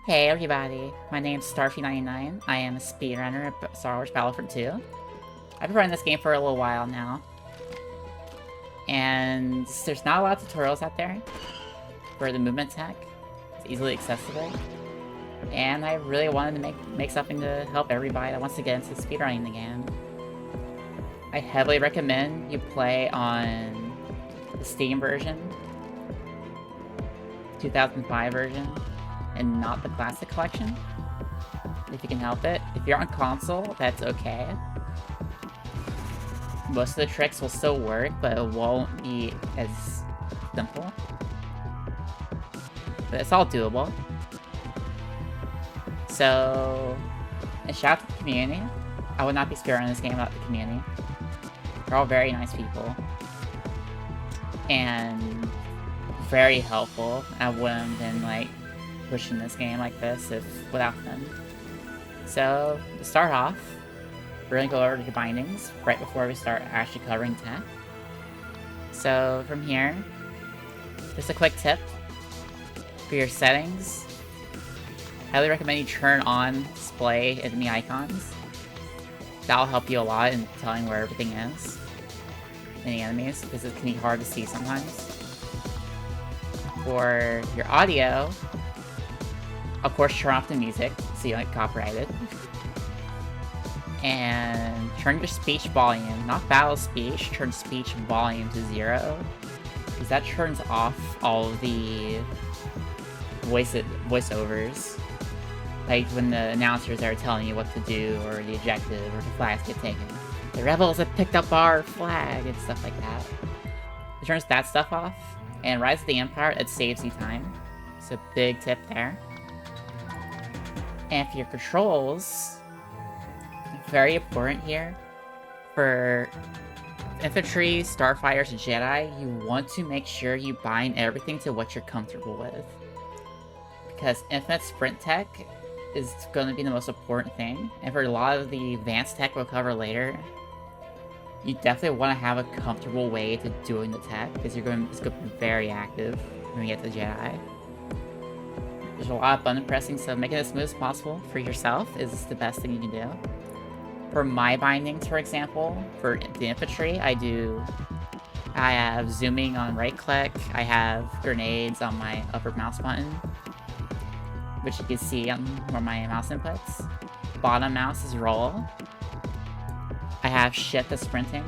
Hey everybody, my name's Starfy99. I am a speedrunner at Star Wars Battlefront 2. I've been running this game for a little while now. And there's not a lot of tutorials out there for the movement tech. It's easily accessible. And I really wanted to make something to help everybody that wants to get into speedrunning the game. I heavily recommend you play on the Steam version, 2005 version, and not the classic collection, if you can help it. If you're on console, that's okay. Most of the tricks will still work, but it won't be as simple. But it's all doable. So, a shout out to the community. I would not be speedrunning this game without the community. They're all very nice people. And very helpful. I wouldn't have been, like, pushing this game like this without them. So, to start off, we're going to go over to the bindings right before we start actually covering tech. So, from here, just a quick tip. For your settings, I highly recommend you turn on display enemy icons. That'll help you a lot in telling where everything is in the enemies, because it can be hard to see sometimes. For your audio, of course, turn off the music so you don't get copyrighted. And turn your speech volume, not battle speech, turn speech volume to 0. Because that turns off all of the voiceovers. Like when the announcers are telling you what to do, or the objective, or the flags get taken. The rebels have picked up our flag, and stuff like that. It turns that stuff off. And Rise of the Empire, it saves you time. It's a big tip there. And for your controls, very important here. For infantry, starfighters, and Jedi, you want to make sure you bind everything to what you're comfortable with. Because infinite sprint tech is going to be the most important thing. And for a lot of the advanced tech we'll cover later, you definitely want to have a comfortable way to doing the tech, because it's going to be very active when we get to the Jedi. There's a lot of button pressing, so making it as smooth as possible for yourself is the best thing you can do. For my bindings, for example, for the infantry, I have zooming on right click, I have grenades on my upper mouse button, which you can see on one of my mouse inputs. Bottom mouse is roll. I have shift as sprinting,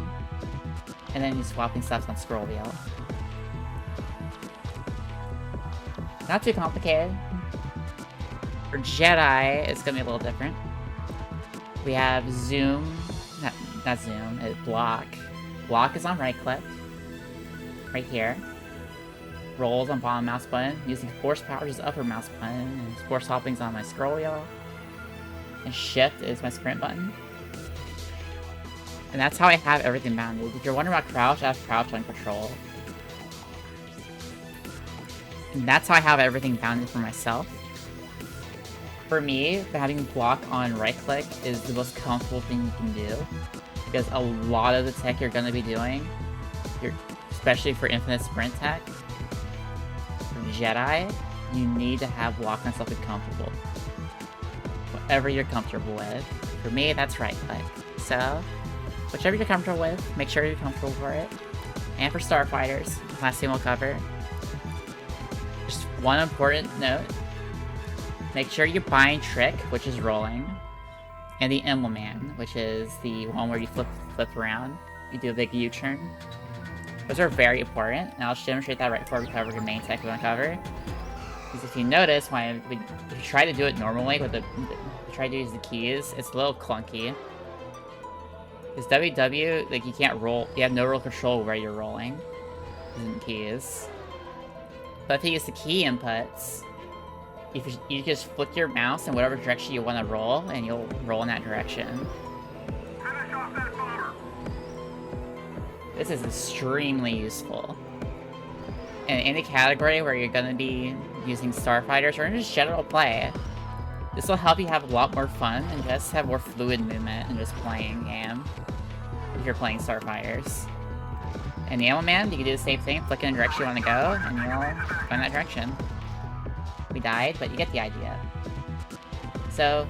and then you're swapping stuff on scroll wheel. Not too complicated. For Jedi, it's gonna be a little different. We have zoom, not zoom, it's block. Block is on right click, right here. Rolls on bottom mouse button. Using force power is upper mouse button, and force hopping is on my scroll wheel. And shift is my sprint button. And that's how I have everything bounded. If you're wondering about crouch, I have crouch on control. And that's how I have everything bounded for myself. For me, having block on right click is the most comfortable thing you can do. Because a lot of the tech you're going to be doing, especially for infinite sprint tech, for Jedi, you need to have block on something comfortable. Whatever you're comfortable with. For me, that's right click. So, whichever you're comfortable with, make sure you're comfortable for it. And for starfighters, last thing we'll cover. Just one important note. Make sure you bind trick, which is rolling, and the emblem man, which is the one where you flip around. You do a big U-turn. Those are very important, and I'll demonstrate that right before we cover the main tech we want to cover. Because if you notice, if you try to do it normally with try to use the keys, it's a little clunky. Because WW, like, you can't roll, you have no real control where you're rolling using the keys. But if you use the key inputs, you just flick your mouse in whatever direction you want to roll, and you'll roll in that direction. Finish off that bomber. This is extremely useful. In any category where you're going to be using starfighters, or in just general play, this will help you have a lot more fun and just have more fluid movement and just playing AM if you're playing starfighters. And the ammo man, you can do the same thing, flick in the direction you want to go, and you'll find that direction. We died, but you get the idea. So,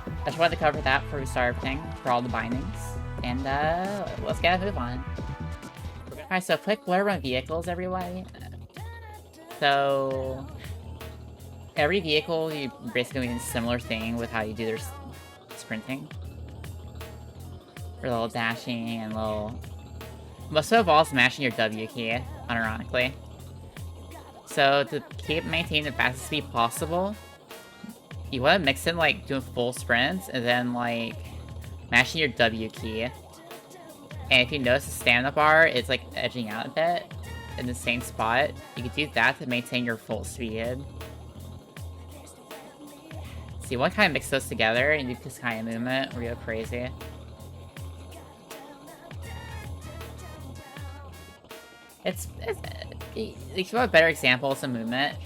I just wanted to cover that before we start everything, for all the bindings. And, let's get a move on. Alright, so quick blurb on vehicles, everybody. So, every vehicle, you basically do a similar thing with how you do their sprinting. Or little dashing and little... Most of all, smashing your W key, unironically. So, to maintain the fastest speed possible, you want to mix in, like, doing full sprints, and then, like, mashing your W key. And if you notice the stamina bar, it's, like, edging out a bit in the same spot. You can do that to maintain your full speed. So you want to kind of mix those together and do this kind of movement where you go crazy. If you want a better example of some movement,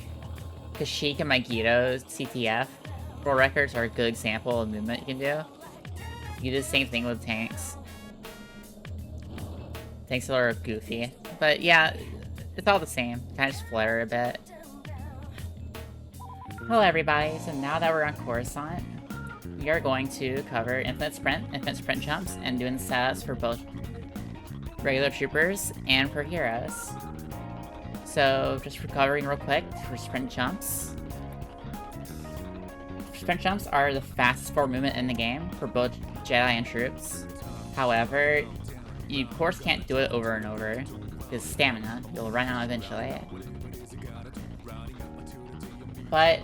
Kashyyyk and Megiddo's CTF world records are a good example of movement you can do. You do the same thing with tanks. Tanks are goofy. But yeah, it's all the same. Kind of just flutter a bit. Hello everybody, so now that we're on Coruscant, we are going to cover infinite sprint jumps, and doing the setups for both regular troopers and for heroes. So, just recovering real quick for sprint jumps. Sprint jumps are the fastest forward movement in the game for both Jedi and troops. However, you of course can't do it over and over, because stamina, you'll run out eventually. But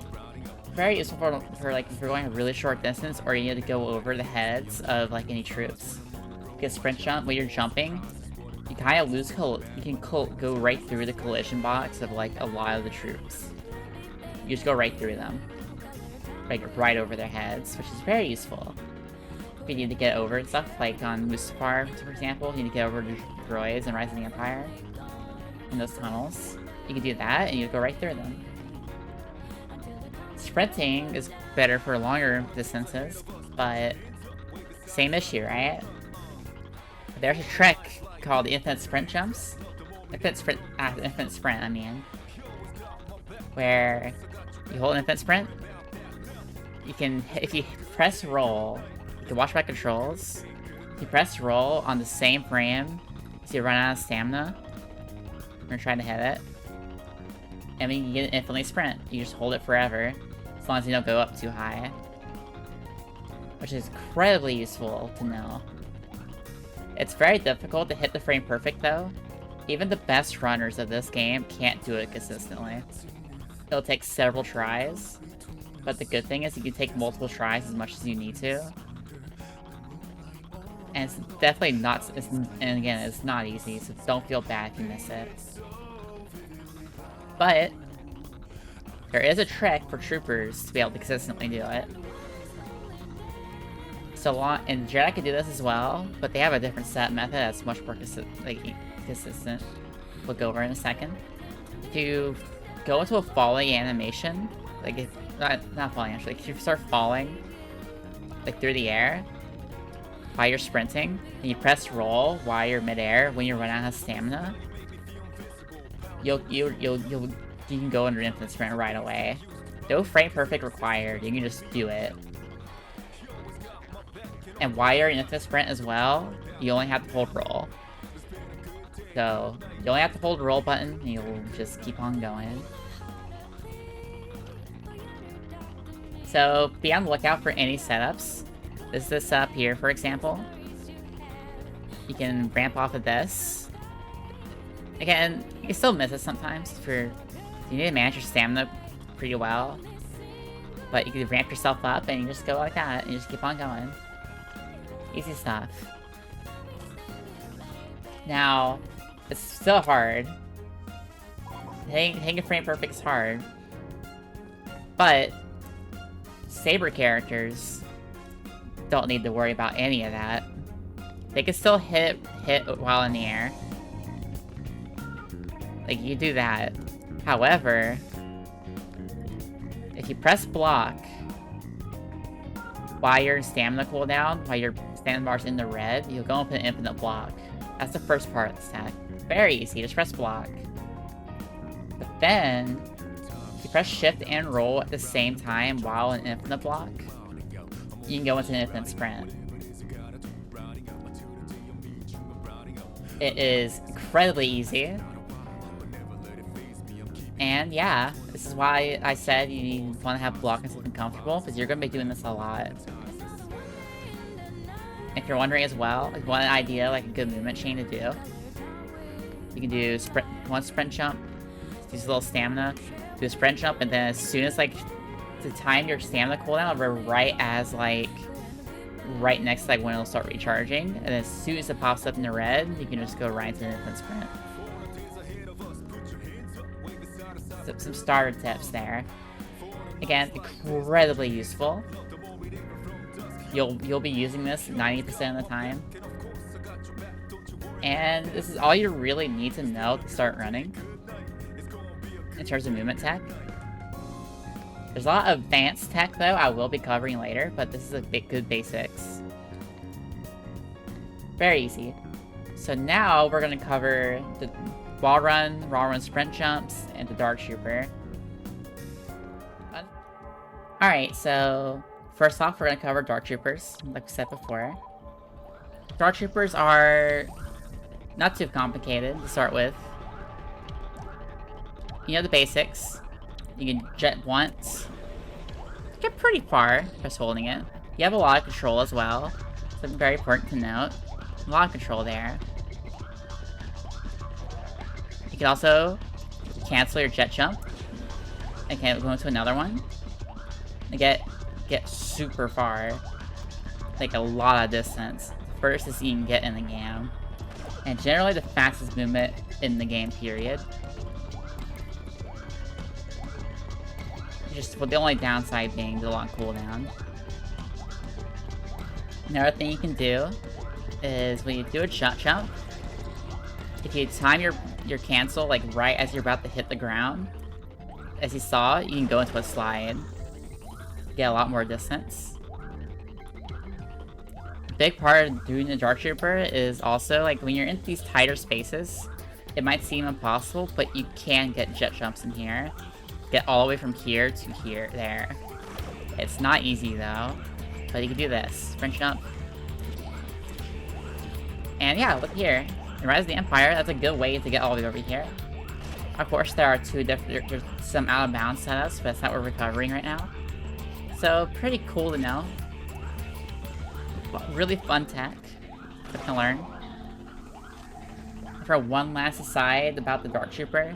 very useful for like if you're going a really short distance or you need to go over the heads of like any troops. Because sprint jump, when you're jumping, you kind of lose you can go right through the collision box of like a lot of the troops. You just go right through them, like right over their heads, which is very useful. If you need to get over and stuff, like on Mustafar, for example, you need to get over the droids and Rise of the Empire in those tunnels. You can do that, and you go right through them. Sprinting is better for longer distances, but same issue, right? There's a trick called infinite sprint jumps. Infinite sprint, I mean. Where you hold infinite sprint, you can, if you press roll, you can watch my controls. If you press roll on the same frame, so you run out of stamina, you're trying to hit it, and then you get an infinitely sprint. You just hold it forever, as long as you don't go up too high. Which is incredibly useful to know. It's very difficult to hit the frame perfect though. Even the best runners of this game can't do it consistently. It'll take several tries, but the good thing is you can take multiple tries as much as you need to. And it's definitely not, and again, it's not easy, so don't feel bad if you miss it. But there is a trick for troopers to be able to consistently do it. And Jedi can do this as well, but they have a different set method that's much more consistent. We'll go over in a second. If you go into a falling animation, like if not falling actually, if you start falling like through the air while you're sprinting, and you press roll while you're midair when you run out of stamina, you can go under infinite sprint right away. No frame perfect required. You can just do it. And while you're in infinite sprint as well, you only have to hold roll. So, you only have to hold the roll button, and you'll just keep on going. So, be on the lookout for any setups. This is the setup here, for example. You can ramp off of this. Again, you can still miss it sometimes. You need to manage your stamina pretty well. But you can ramp yourself up, and you just go like that, and you just keep on going. Easy stuff. Now, it's still hard. Hitting a frame perfect is hard. But Saber characters don't need to worry about any of that. They can still hit while in the air. Like, you do that. However, if you press block while you're in stamina cooldown, while your stamina bar's in the red, you'll go and put an infinite block. That's the first part of this attack. Very easy, just press block. But then, if you press shift and roll at the same time while in infinite block, you can go into an infinite sprint. It is incredibly easy. And yeah, this is why I said you want to have blocking something comfortable, because you're going to be doing this a lot. If you're wondering as well, like one idea, like a good movement chain to do, you can do one sprint jump, use a little stamina, do a sprint jump, and then as soon as like to time your stamina cooldown, we're right next to like when it'll start recharging, and as soon as it pops up in the red, you can just go right into an infinite sprint. So, some starter tips there. Again, incredibly useful. You'll be using this 90% of the time. And this is all you really need to know to start running in terms of movement tech. There's a lot of advanced tech though I will be covering later, but this is a good basics. Very easy. So now we're gonna cover the wall run sprint jumps, and the Dark Trooper. Alright, so first off, we're going to cover Dark Troopers, like we said before. Dark Troopers are not too complicated to start with. You know the basics. You can jet once. Get pretty far just holding it. You have a lot of control as well. Something very important to note. A lot of control there. You can also cancel your jet jump. And go into another one. And get super far, like a lot of distance, furthest you can get in the game, and generally the fastest movement in the game, period. Just the only downside being the long cooldown. Another thing you can do is when you do a jump, if you time your cancel like right as you're about to hit the ground, as you saw, you can go into a slide. Get a lot more distance. A big part of doing the Dark Trooper is also, like, when you're in these tighter spaces, it might seem impossible, but you can get jet jumps in here. Get all the way from here to here, there. It's not easy, though, but you can do this. Sprint jump. And yeah, look here. In Rise of the Empire, that's a good way to get all the way over here. Of course, there are there's some out-of-bounds setups, but that's not what we're covering right now. So, pretty cool to know. Really fun tech to learn. For one last aside about the Dark Trooper,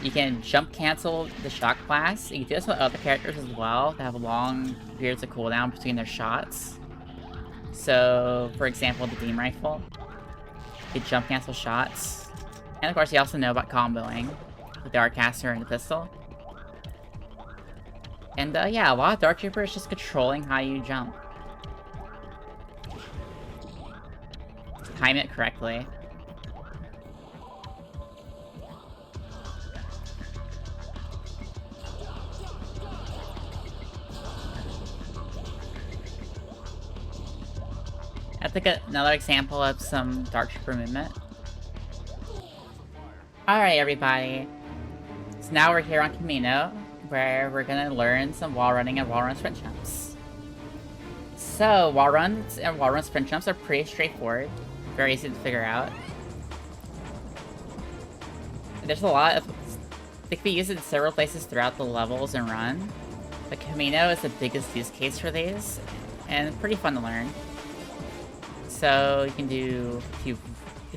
you can jump cancel the shock blast. You can do this with other characters as well that have long periods of cooldown between their shots. So, for example, the beam rifle, you can jump cancel shots. And of course, you also know about comboing with the Arcaster and the pistol. And yeah, a lot of Dark Trooper is just controlling how you jump. Time it correctly. Let's take another example of some Dark Trooper movement. Alright everybody, so now we're here on Commando, where we're gonna learn some wall running and wall run sprint jumps. So, wall runs and wall run sprint jumps are pretty straightforward, very easy to figure out. There's a lot of... they can be used in several places throughout the levels and run, but Commando is the biggest use case for these, and pretty fun to learn. So, you can do... if you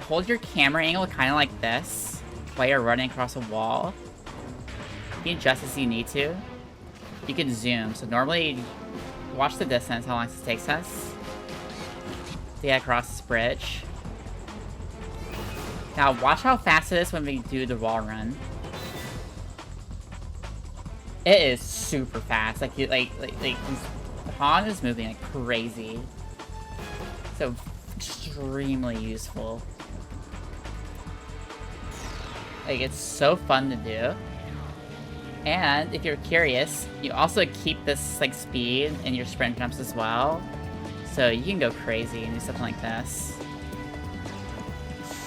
hold your camera angle kind of like this, while you're running across a wall, you can adjust as you need to. You can zoom. So normally, watch the distance, how long this takes us to get across this bridge. Now watch how fast it is when we do the wall run. It is super fast. Like Han is moving like crazy. So extremely useful. Like it's so fun to do. And if you're curious, you also keep this like speed in your sprint jumps as well. So you can go crazy and do something like this.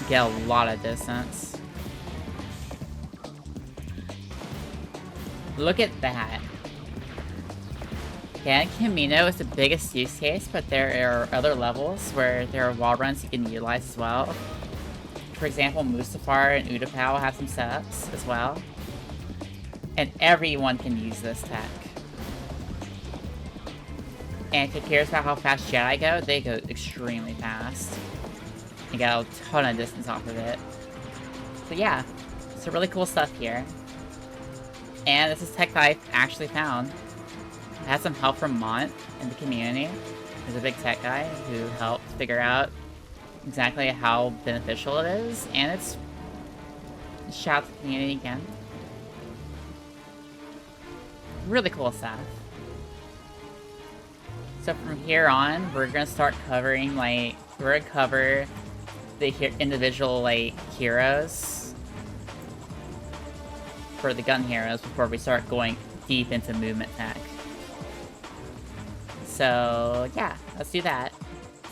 Get a lot of distance. Look at that. Yeah, Commando is the biggest use case, but there are other levels where there are wall runs you can utilize as well. For example, Mustafar and Utapau have some setups as well. And everyone can use this tech. And if it cares about how fast Jedi go, they go extremely fast. You get a ton of distance off of it. So yeah, some really cool stuff here. And this is tech that I actually found. I had some help from Mont in the community. He's a big tech guy who helped figure out exactly how beneficial it is, and it's... Shout out to the community again. Really cool stuff. So from here on, we're gonna start covering, like, we're gonna cover the individual, like, heroes for the gun heroes before we start going deep into movement tech. So, yeah, let's do that.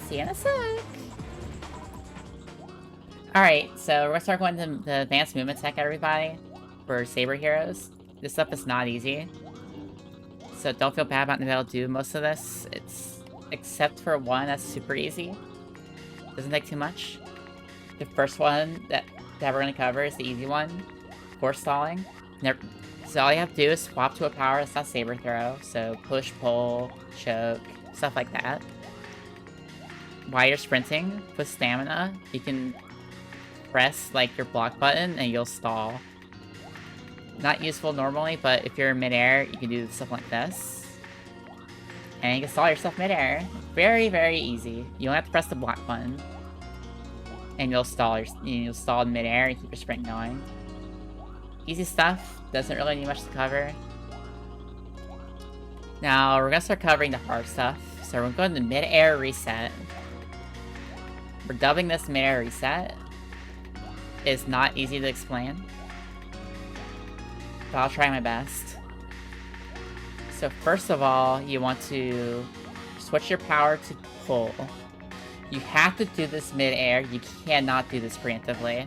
See you in a sec! Alright, so we're gonna start going to the advanced movement tech, everybody, for Saber heroes. This stuff is not easy. So don't feel bad about not being able to do most of this. It's, except for one that's super easy. Doesn't take too much. The first one that we're gonna cover is the easy one. Force stalling. So all you have to do is swap to a power that's not Saber throw. So push, pull, choke, stuff like that. While you're sprinting with stamina, you can press like your block button and you'll stall. Not useful normally, but if you're in midair, you can do stuff like this. And you can stall yourself midair. Very, very easy. You don't have to press the block button. And you'll stall in midair and keep your sprint going. Easy stuff. Doesn't really need much to cover. Now, we're gonna start covering the hard stuff. So we're going to mid-air reset. We're dubbing this mid-air reset. It's not easy to explain, but I'll try my best. So first of all, you want to switch your power to pull. You have to do this mid-air. You cannot do this preemptively.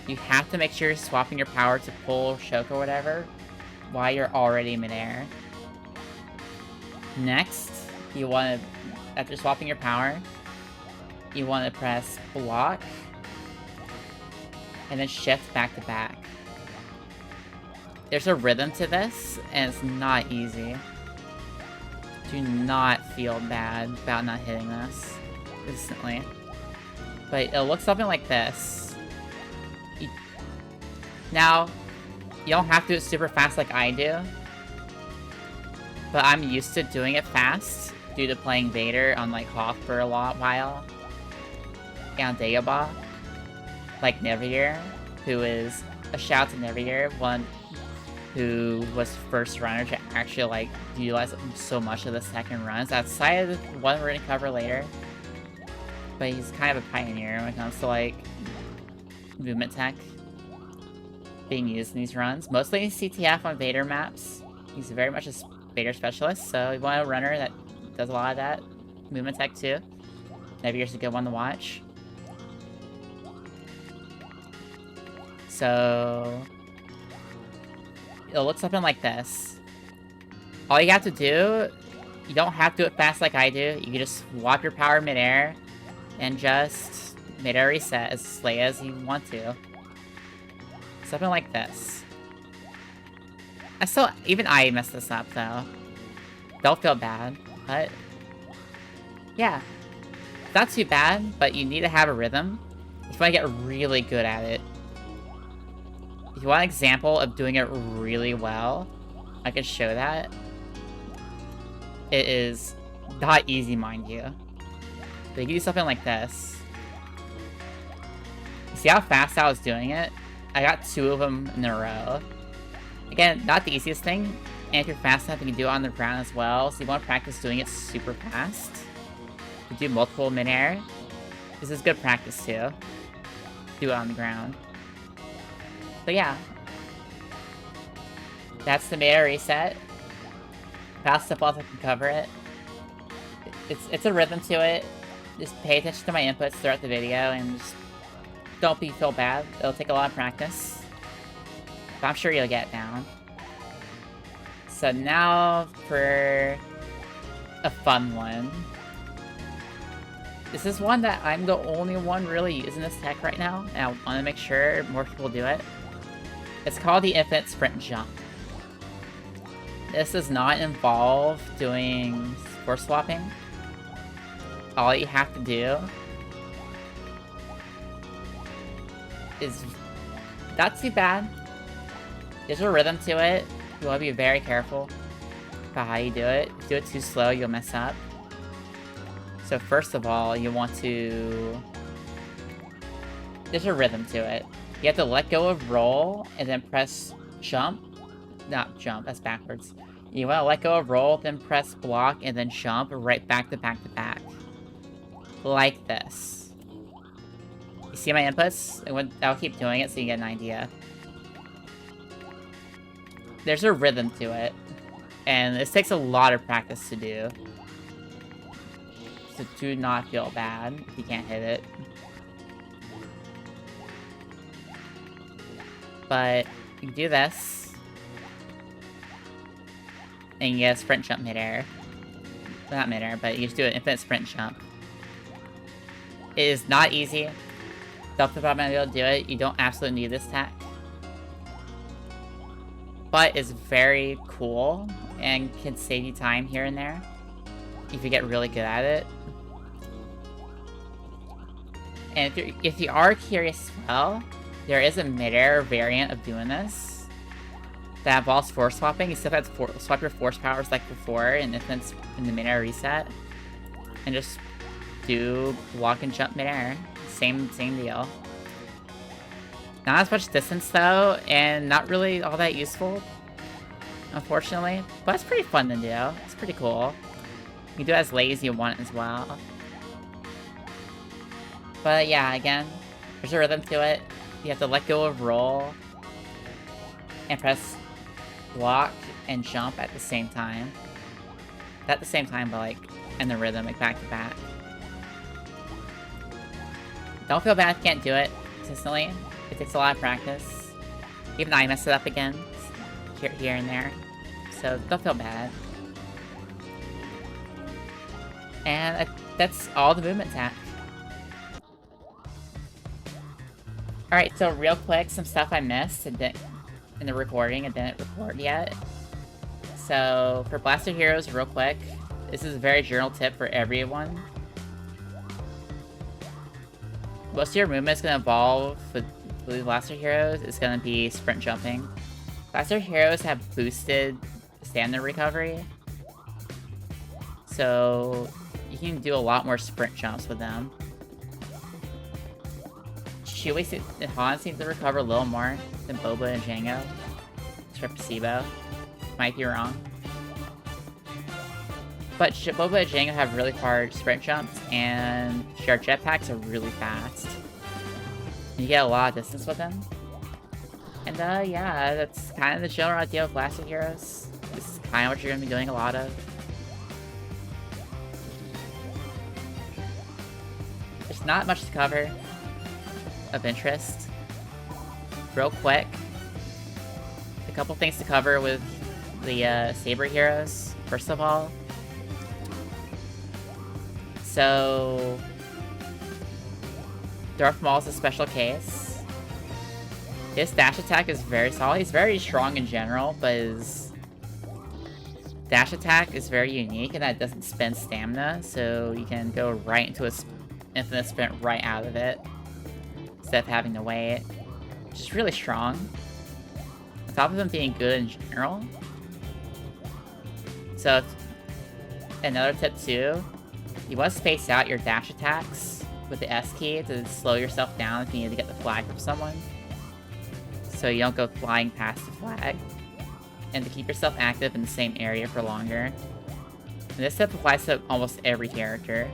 You have to make sure you're swapping your power to pull, choke, or whatever while you're already mid-air. Next, you want to, after swapping your power, you want to press block and then shift back to back. There's a rhythm to this, and it's not easy. Do not feel bad about not hitting this instantly. But it'll look something like this. Now, you don't have to do it super fast like I do, but I'm used to doing it fast due to playing Vader on like Hoth for a while, and Dagobah, like Nebula, who is a shout to Nebula, one who was first runner to actually like utilize so much of the second runs outside of the one we're gonna cover later. But he's kind of a pioneer when it comes to like movement tech being used in these runs. Mostly CTF on Vader maps. He's very much a Vader specialist, so you want a runner that does a lot of that movement tech too. Nebula's a good one to watch. So it'll look something like this. All you have to do, you don't have to do it fast like I do. You can just swap your power midair and just midair reset as slay as you want to. Something like this. Even I messed this up though. Don't feel bad, but yeah. It's not too bad, but you need to have a rhythm if you want to get really good at it. If you want an example of doing it really well, I can show that. It is not easy, mind you. But you can do something like this. See how fast I was doing it? I got 2 of them in a row. Again, not the easiest thing, and if you're fast enough, you can do it on the ground as well, so you want to practice doing it super fast. You do multiple mid-air. This is good practice too. Do it on the ground. But yeah. That's the mid-air reset. Fast enough I can cover it. It's a rhythm to it. Just pay attention to my inputs throughout the video and just don't feel bad. It'll take a lot of practice. But I'm sure you'll get it down. So now for a fun one. This is one that I'm the only one really using this tech right now, and I want to make sure more people do it. It's called the Infinite Sprint Jump. This does not involve doing force swapping. All you have to do is not too bad. There's a rhythm to it. You want to be very careful about how you do it. If you do it too slow, you'll mess up. So first of all, you want to... There's a rhythm to it. You have to let go of roll and then press jump. Not jump, that's backwards. You want to let go of roll, then press block, and then jump right back to back to back. Like this. You see my inputs? I'll keep doing it so you get an idea. There's a rhythm to it. And this takes a lot of practice to do. So do not feel bad if you can't hit it. But you can do this. And you get a sprint jump midair. Well, not midair, but you just do an infinite sprint jump. It is not easy. Don't feel bad about being able to do it. You don't absolutely need this tech. But it's very cool and can save you time here and there if you get really good at it. And if you are curious as well, there is a midair variant of doing this that involves force swapping. You still have to swap your force powers like before in the midair reset, and just do block and jump midair. Same deal. Not as much distance though, and not really all that useful, unfortunately. But it's pretty fun to do. It's pretty cool. You can do it as late as you want as well. But yeah, again, there's a rhythm to it. You have to let go of roll and press block and jump at the same time. Not at the same time, but like in the rhythm, like back to back. Don't feel bad if you can't do it consistently. It takes a lot of practice. Even I mess it up again, here and there. So don't feel bad. And that's all the movement tech. Alright, so real quick, some stuff I missed in the recording and didn't record yet. So, for Blaster Heroes, real quick, this is a very general tip for everyone. Most of your movement is going to evolve with Blaster Heroes. It's going to be sprint jumping. Blaster Heroes have boosted stamina recovery. So, you can do a lot more sprint jumps with them. Chewie and Han seem to recover a little more than Boba and Jango. It's Placebo. Might be wrong. But Boba and Jango have really hard sprint jumps, and their jetpacks are really fast. You get a lot of distance with them. And yeah, that's kind of the general idea of Blaster Heroes. This is kind of what you're going to be doing a lot of. There's not much to cover of interest. Real quick, a couple things to cover with the Saber heroes. First of all, so Darth Maul's a special case. His dash attack is very solid. He's very strong in general, but his dash attack is very unique in that it doesn't spend stamina, so you can go right into a infinite sprint right out of it instead of having to wait, which is really strong. On top of him being good in general. So, another tip too, you want to space out your dash attacks with the S key to slow yourself down if you need to get the flag from someone. So you don't go flying past the flag. And to keep yourself active in the same area for longer. And this tip applies to almost every character.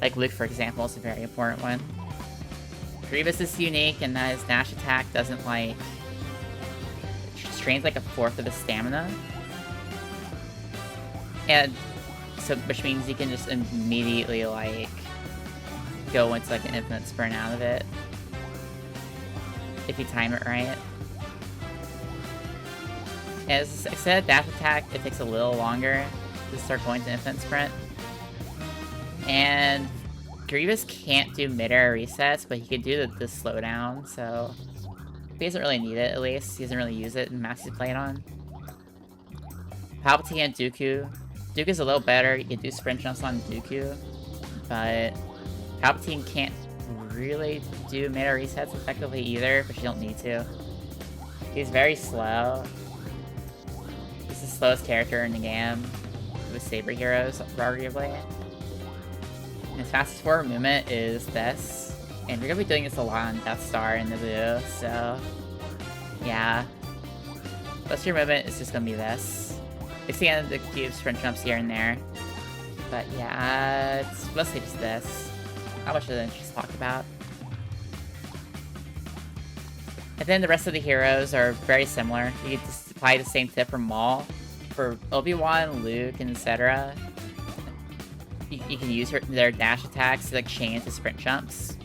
Like Luke, for example, is a very important one. Grievous is unique in that his dash attack doesn't like... strains like a fourth of his stamina. And so, which means you can just immediately like go into like an infinite sprint out of it. If you time it right. Instead of dash attack, it takes a little longer to start going to infinite sprint. And Grievous can't do mid-air resets, but he can do the slowdown, so he doesn't really need it, at least. He doesn't really use it in maps he's played on. Palpatine and Dooku. Dooku's a little better, you can do sprint jumps on Dooku, but Palpatine can't really do mid-air resets effectively either, but you don't need to. He's very slow. He's the slowest character in the game with Saber heroes, arguably. And his fastest forward movement is this. And we're gonna be doing this a lot on Death Star and Nebula, so yeah. Most of your movement is just gonna be this. It's the end of the cube sprint jumps here and there. But yeah, it's mostly just this. Not much of the just talked about. And then the rest of the heroes are very similar. You can just apply the same tip for Maul. For Obi-Wan, Luke, and etc. You can use their dash attacks to like chain into sprint jumps.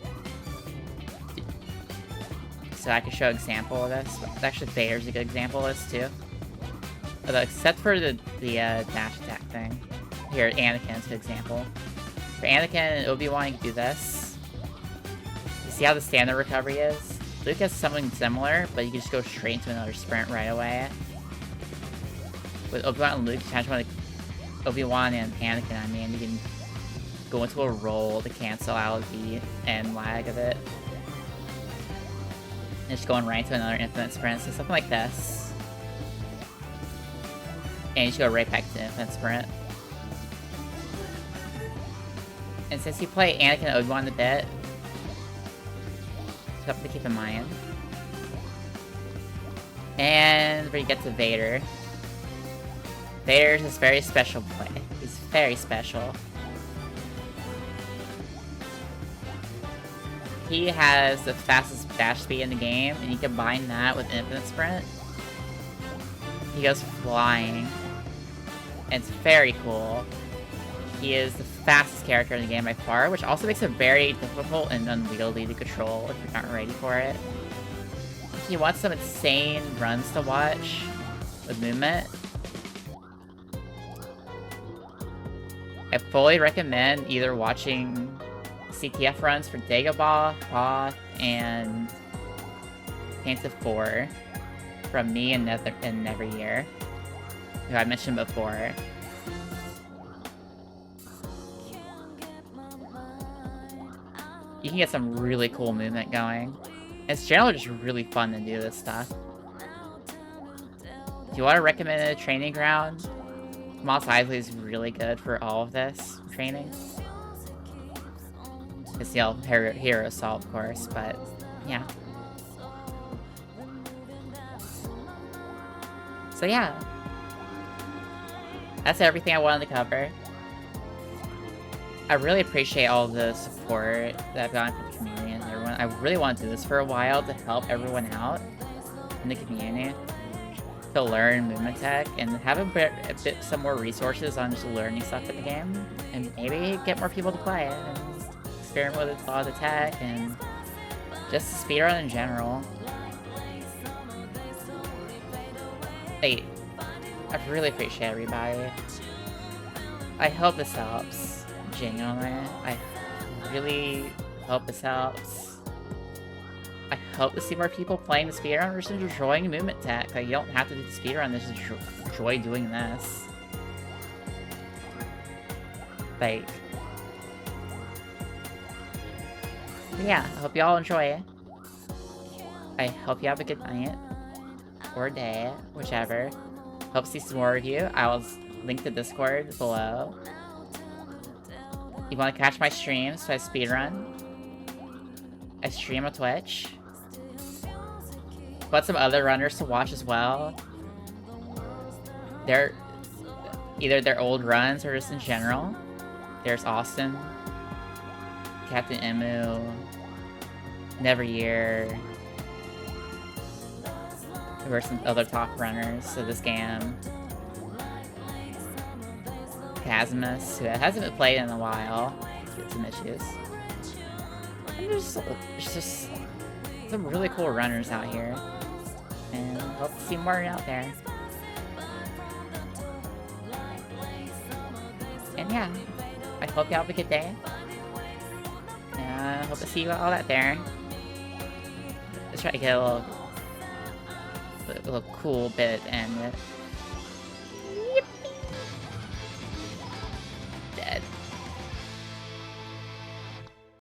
So I can show an example of this. Actually, Vader's a good example of this too. Although, except for the dash attack thing. Here, Anakin's a good example. For Anakin and Obi-Wan, you can do this. You see how the standard recovery is? Luke has something similar, but you can just go straight into another sprint right away. With Obi-Wan and Luke, you kind of want to... Obi-Wan and Anakin, I mean, you can go into a roll to cancel out the end lag of it. And just going right into another infinite sprint, so something like this. And you just go right back to infinite sprint. And since you play Anakin and Obi-Wan a bit, something to keep in mind. And when you get to Vader, Vader's this very special play. He's very special. He has the fastest dash speed in the game, and you combine that with infinite sprint. He goes flying. And it's very cool. He is the fastest character in the game by far, which also makes it very difficult and unwieldy to control if you're not ready for it. If you want some insane runs to watch with movement, I fully recommend either watching CTF runs for Dagobah, Hoth, and Painted 4 from me and Neveryear, who I mentioned before. You can get some really cool movement going. It's generally just really fun to do this stuff. If you want to recommend a training ground, Mos Eisley is really good for all of this training. It's the Hero Assault, of course, but yeah. So yeah. That's everything I wanted to cover. I really appreciate all the support that I've gotten from the community and everyone. I really want to do this for a while to help everyone out in the community to learn movement tech and have some more resources on just learning stuff in the game, and maybe get more people to play it and experiment with a lot of the tech and just speedrun in general. Hey, I really appreciate everybody. I hope this helps. Genuinely, I really hope this helps. I hope to see more people playing the speedrun or just enjoying movement tech. Like, you don't have to do the speedrun, just enjoy doing this. Like, yeah, I hope y'all enjoy it. I hope you have a good night or day, whichever. Hope to see some more of you. I will link the Discord below. If you want to catch my streams, so I speedrun. I stream on Twitch. But some other runners to watch as well. They're either their old runs or just in general. There's Austin, Captain Emu, Neveryear, who are some other top runners of this game. Casimus, who hasn't been played in a while, with some issues. And there's just some really cool runners out here, and hope to see more out there. And yeah, I hope you have a good day. Hope to see you all out there. Let's try to get a little cool bit and